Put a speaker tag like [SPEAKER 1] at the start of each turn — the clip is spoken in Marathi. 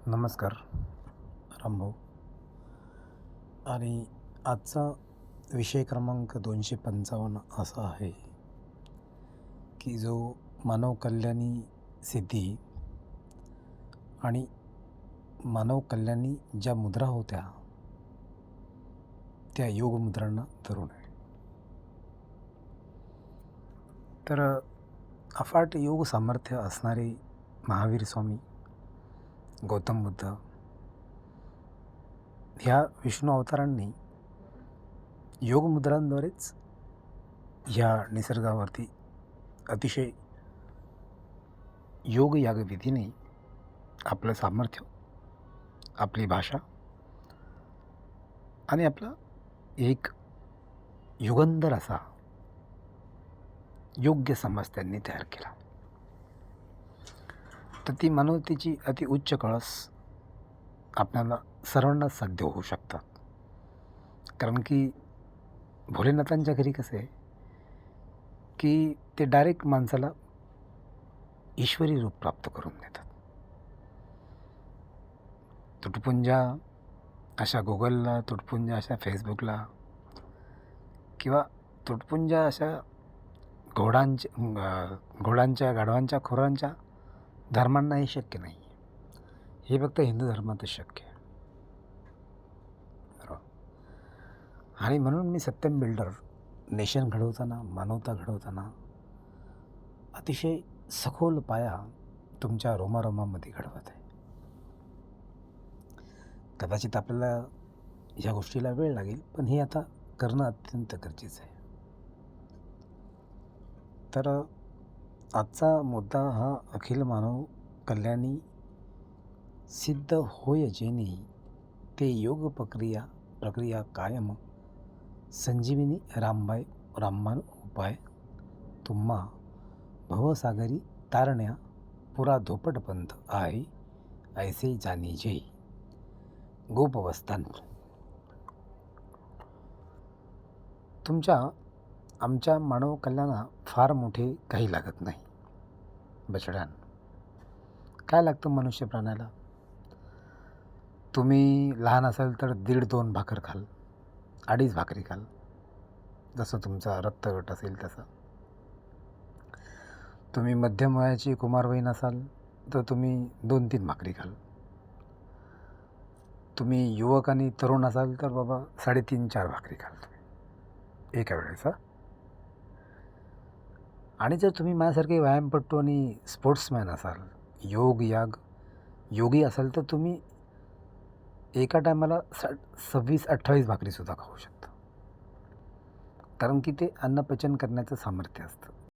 [SPEAKER 1] नमस्कार रामभाऊ. आणि आजचा विषय क्रमांक 255 असा आहे की जो मानव कल्याणी सिद्धी आणि मानव कल्याणी ज्या मुद्रा होत्या त्या योग मुद्रांना धरून आहे. तर अफाट योग सामर्थ्य असणारे महावीर स्वामी, गौतम बुद्ध ह्या विष्णू अवतारांनी योगमुद्रांद्वारेच ह्या निसर्गावरती अतिशय योग यागविधीने आपलं सामर्थ्य, आपली भाषा आणि आपला एक युगंधर असा योग्य समाज त्यांनी तयार केला. तर ती मानवतेची अति उच्च कळस आपल्याला सर्वांनाच साध्य होऊ शकतात. कारण की भोलेनाथांच्या घरी कसं आहे की ते डायरेक्ट माणसाला ईश्वरी रूप प्राप्त करून देतात. तुटपुंजा अशा गुगलला, तुटपुंजा अशा फेसबुकला किंवा तुटपुंजा अशा घोडांच्या गाढवांच्या खोरांच्या धर्मांना हे शक्य नाही. हे फक्त हिंदू धर्मातच शक्य आहे. बरोबर. आणि म्हणून मी सत्यम बिल्डर नेशन घडवताना, मानवता घडवताना अतिशय सखोल पाया तुमच्या रोमारोमामध्ये घडवत आहे. कदाचित आपल्याला ह्या गोष्टीला वेळ लागेल, पण हे आता करणं अत्यंत गरजेचं आहे. तर आजचा मुद्दा हा अखिल मानव कल्याणी सिद्ध होय जेनी ते योग प्रक्रिया कायम संजीविनी रामबाण उपाय तुम्हा भवसागरी तारण्या पुरा धोपटपंथ आहे ऐसे जाणीजे गोपवस्थान. आमच्या मानव कल्याणा फार मोठे काही लागत नाही. बछड्यान काय लागतं मनुष्य प्राण्याला? तुम्ही लहान असाल तर 1.5-2 भाकर खाल, 2.5 भाकरी खाल, जसं तुमचा रक्तगट असेल तसं. तुम्ही मध्यम वयाची कुमारवयीन असाल तर तुम्ही 2-3 भाकरी खाल. तुम्ही युवक आणि तरुण असाल तर बाबा 3.5-4 भाकरी खाल तुम्ही एका वेळेस. आणि जर तुम्ही माझ्यासारखे व्यायामपटू आणि स्पोर्ट्समॅन असाल, योगी असाल तर तुम्ही एका टायमाला 26-28 भाकरीसुद्धा खाऊ शकता. कारण की ते अन्नपचन करण्याचं सामर्थ्य असतं.